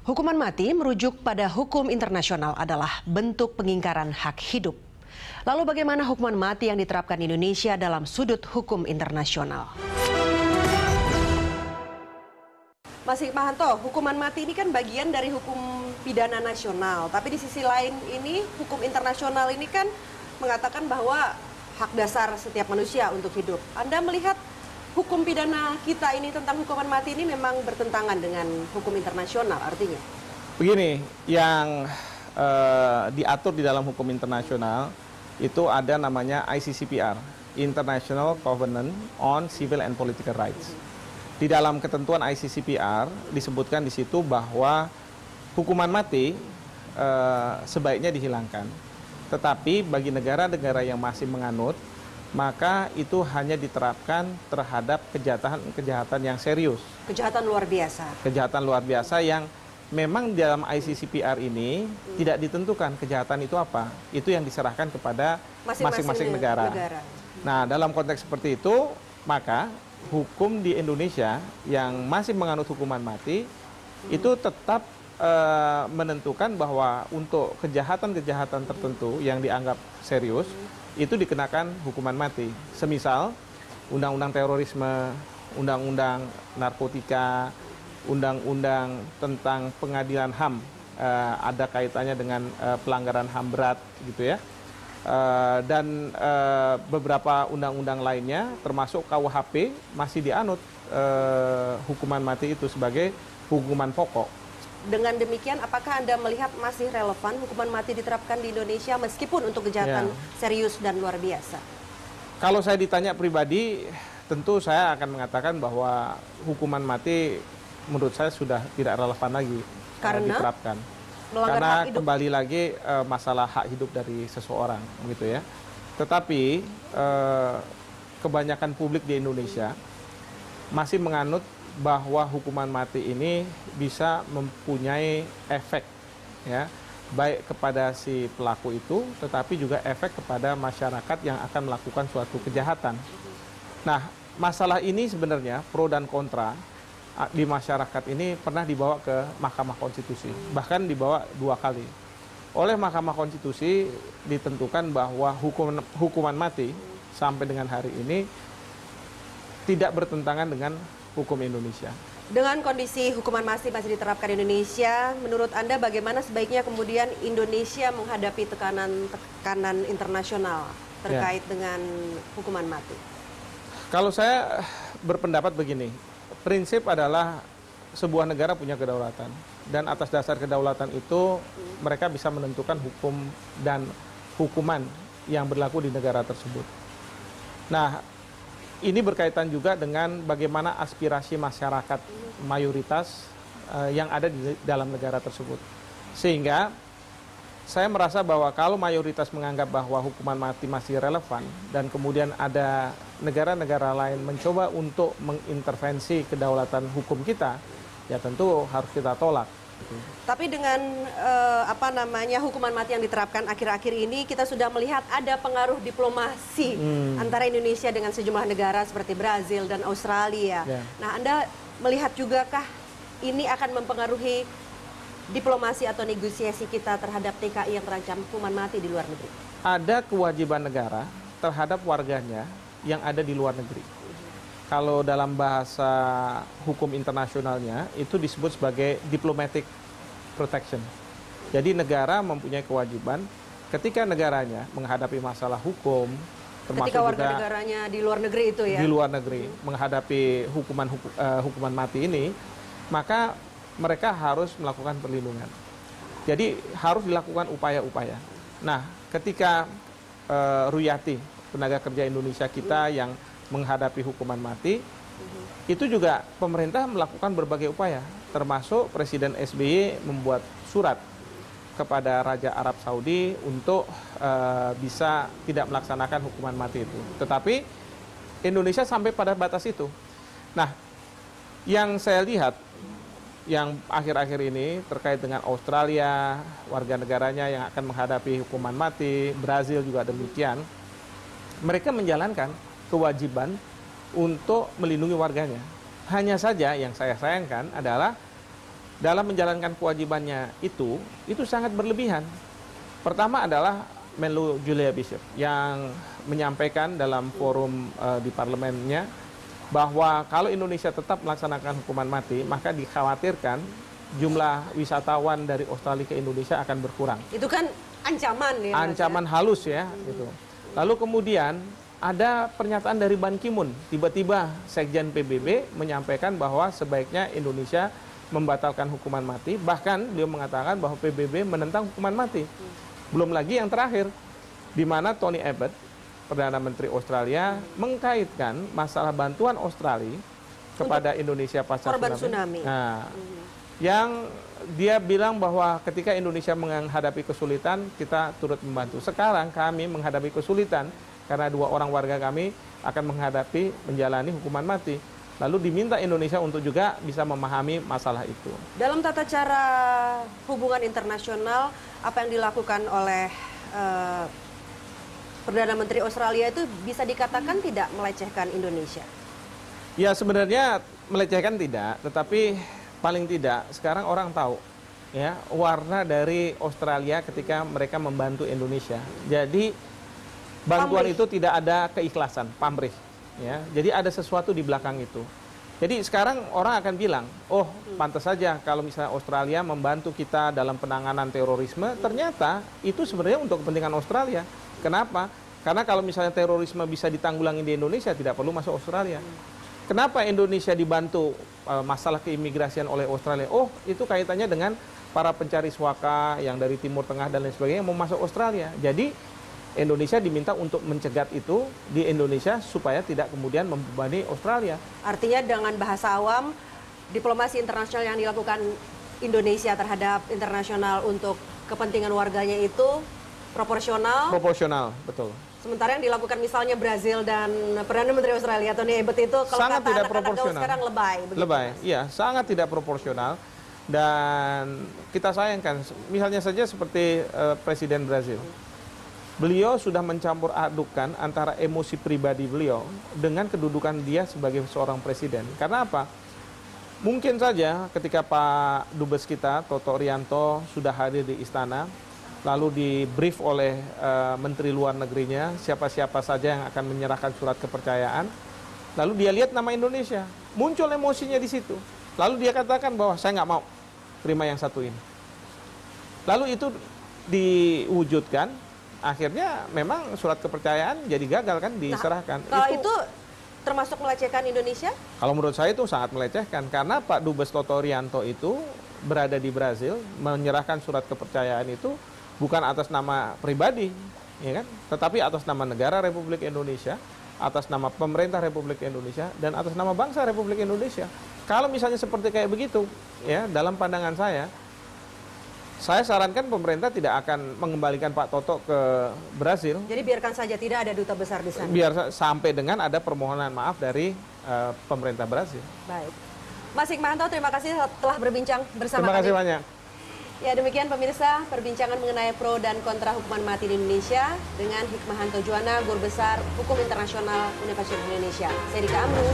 Hukuman mati merujuk pada hukum internasional adalah bentuk pengingkaran hak hidup. Lalu bagaimana hukuman mati yang diterapkan Indonesia dalam sudut hukum internasional? Mas Hikmahanto, hukuman mati ini kan bagian dari hukum pidana nasional. Tapi di sisi lain ini, hukum internasional ini kan mengatakan bahwa hak dasar setiap manusia untuk hidup. Anda melihat hukum pidana kita ini tentang hukuman mati ini memang bertentangan dengan hukum internasional artinya? Begini, yang diatur di dalam hukum internasional itu ada namanya ICCPR, International Covenant on Civil and Political Rights. Di dalam ketentuan ICCPR disebutkan di situ bahwa hukuman mati sebaiknya dihilangkan. Tetapi bagi negara-negara yang masih menganut, maka itu hanya diterapkan terhadap kejahatan yang serius. Kejahatan luar biasa. Kejahatan luar biasa yang memang dalam ICCPR ini tidak ditentukan kejahatan itu apa. Itu yang diserahkan kepada masing-masing negara. Nah, dalam konteks seperti itu, maka hukum di Indonesia yang masih menganut hukuman mati itu tetap menentukan bahwa untuk kejahatan-kejahatan tertentu yang dianggap serius itu dikenakan hukuman mati. Semisal undang-undang terorisme, undang-undang narkotika, undang-undang tentang pengadilan HAM ada kaitannya dengan pelanggaran HAM berat gitu ya. Dan beberapa undang-undang lainnya termasuk KUHP masih dianut hukuman mati itu sebagai hukuman pokok. Dengan demikian, apakah Anda melihat masih relevan hukuman mati diterapkan di Indonesia meskipun untuk kejahatan serius dan luar biasa? Kalau saya ditanya pribadi, tentu saya akan mengatakan bahwa hukuman mati menurut saya sudah tidak relevan lagi diterapkan. Karena kembali lagi masalah hak hidup dari seseorang, begitu ya. Tetapi kebanyakan publik di Indonesia masih menganut bahwa hukuman mati ini bisa mempunyai efek ya, baik kepada si pelaku itu, tetapi juga efek kepada masyarakat yang akan melakukan suatu kejahatan. Nah, masalah ini sebenarnya pro dan kontra di masyarakat ini pernah dibawa ke Mahkamah Konstitusi, bahkan dibawa 2 kali. Oleh Mahkamah Konstitusi ditentukan bahwa hukuman mati sampai dengan hari ini tidak bertentangan dengan hukum Indonesia. Dengan kondisi hukuman mati masih diterapkan di Indonesia, menurut Anda bagaimana sebaiknya kemudian Indonesia menghadapi tekanan internasional terkait dengan hukuman mati? Kalau saya berpendapat begini, prinsip adalah sebuah negara punya kedaulatan, dan atas dasar kedaulatan itu mereka bisa menentukan hukum dan hukuman yang berlaku di negara tersebut. Nah, ini berkaitan juga dengan bagaimana aspirasi masyarakat mayoritas yang ada di dalam negara tersebut. Sehingga saya merasa bahwa kalau mayoritas menganggap bahwa hukuman mati masih relevan dan kemudian ada negara-negara lain mencoba untuk mengintervensi kedaulatan hukum kita, ya tentu harus kita tolak. Tapi dengan hukuman mati yang diterapkan akhir-akhir ini, kita sudah melihat ada pengaruh diplomasi antara Indonesia dengan sejumlah negara seperti Brazil dan Australia. Nah, Anda melihat jugakah ini akan mempengaruhi diplomasi atau negosiasi kita terhadap TKI yang terancam hukuman mati di luar negeri? Ada kewajiban negara terhadap warganya yang ada di luar negeri. Kalau dalam bahasa hukum internasionalnya itu disebut sebagai diplomatic protection. Jadi negara mempunyai kewajiban ketika negaranya menghadapi masalah hukum, termasuk ketika warga juga negaranya di luar negeri itu ya? Di luar negeri menghadapi hukuman mati ini, maka mereka harus melakukan perlindungan. Jadi harus dilakukan upaya-upaya. Nah, ketika Ruyati, tenaga kerja Indonesia kita yang menghadapi hukuman mati, itu juga pemerintah melakukan berbagai upaya, termasuk Presiden SBY membuat surat kepada Raja Arab Saudi untuk bisa tidak melaksanakan hukuman mati itu. Tetapi Indonesia sampai pada batas itu. Nah, yang saya lihat yang akhir-akhir ini terkait dengan Australia, warga negaranya yang akan menghadapi hukuman mati, Brazil juga demikian, mereka menjalankan kewajiban untuk melindungi warganya. Hanya saja yang saya sayangkan adalah dalam menjalankan kewajibannya itu sangat berlebihan. Pertama adalah Menlu Julia Bishop yang menyampaikan dalam forum di parlemennya bahwa kalau Indonesia tetap melaksanakan hukuman mati, maka dikhawatirkan jumlah wisatawan dari Australia ke Indonesia akan berkurang. Itu kan ancaman ya. Ancaman halus ya, gitu. Lalu kemudian ada pernyataan dari Ban Ki-moon, tiba-tiba Sekjen PBB menyampaikan bahwa sebaiknya Indonesia membatalkan hukuman mati, bahkan beliau mengatakan bahwa PBB menentang hukuman mati. Belum lagi yang terakhir, di mana Tony Abbott, Perdana Menteri Australia, mengkaitkan masalah bantuan Australia kepada Indonesia pasca tsunami. Nah, yang dia bilang bahwa ketika Indonesia menghadapi kesulitan, kita turut membantu. Sekarang kami menghadapi kesulitan karena 2 orang warga kami akan menjalani hukuman mati. Lalu diminta Indonesia untuk juga bisa memahami masalah itu. Dalam tata cara hubungan internasional, apa yang dilakukan oleh Perdana Menteri Australia itu bisa dikatakan tidak melecehkan Indonesia? Ya sebenarnya melecehkan tidak, tetapi paling tidak sekarang orang tahu ya warna dari Australia ketika mereka membantu Indonesia. Jadi bantuan itu tidak ada keikhlasan, pamrih. Ya, jadi ada sesuatu di belakang itu. Jadi sekarang orang akan bilang, oh pantas saja kalau misalnya Australia membantu kita dalam penanganan terorisme, ternyata itu sebenarnya untuk kepentingan Australia. Kenapa? Karena kalau misalnya terorisme bisa ditanggulangi di Indonesia, tidak perlu masuk Australia. Kenapa Indonesia dibantu masalah keimigrasian oleh Australia? Oh, itu kaitannya dengan para pencari suaka yang dari Timur Tengah dan lain sebagainya yang mau masuk Australia. Jadi Indonesia diminta untuk mencegat itu di Indonesia supaya tidak kemudian membebani Australia. Artinya dengan bahasa awam, diplomasi internasional yang dilakukan Indonesia terhadap internasional untuk kepentingan warganya itu proporsional. Proporsional, betul. Sementara yang dilakukan misalnya Brazil dan Perdana Menteri Australia Tony Abbott itu kalau sangat kata tidak anak-anak proporsional. sekarang lebay. Lebay, iya, sangat tidak proporsional. Dan kita sayangkan, misalnya saja seperti Presiden Brazil. Beliau sudah mencampur adukan antara emosi pribadi beliau dengan kedudukan dia sebagai seorang presiden. Karena apa? Mungkin saja ketika Pak Dubes kita, Toto Rianto, sudah hadir di istana, lalu di-brief oleh Menteri Luar Negerinya, siapa-siapa saja yang akan menyerahkan surat kepercayaan, lalu dia lihat nama Indonesia, muncul emosinya di situ. Lalu dia katakan bahwa saya nggak mau terima yang satu ini. Lalu itu diwujudkan, akhirnya memang surat kepercayaan jadi gagal kan diserahkan. Nah, kalau itu termasuk melecehkan Indonesia? Kalau menurut saya itu sangat melecehkan karena Pak Dubes Toto Rianto itu berada di Brazil menyerahkan surat kepercayaan itu bukan atas nama pribadi, ya kan? Tetapi atas nama negara Republik Indonesia, atas nama pemerintah Republik Indonesia dan atas nama bangsa Republik Indonesia. Kalau misalnya seperti kayak begitu, ya dalam pandangan saya sarankan pemerintah tidak akan mengembalikan Pak Toto ke Brazil. Jadi biarkan saja tidak ada duta besar di sana. Biar sampai dengan ada permohonan maaf dari pemerintah Brazil. Baik. Mas Hikmahanto, terima kasih telah berbincang bersama kami. Terima kasih banyak. Ya demikian pemirsa perbincangan mengenai pro dan kontra hukuman mati di Indonesia dengan Hikmahanto Juwana, Guru Besar Hukum Internasional Universitas Indonesia. Saya Dika Amru.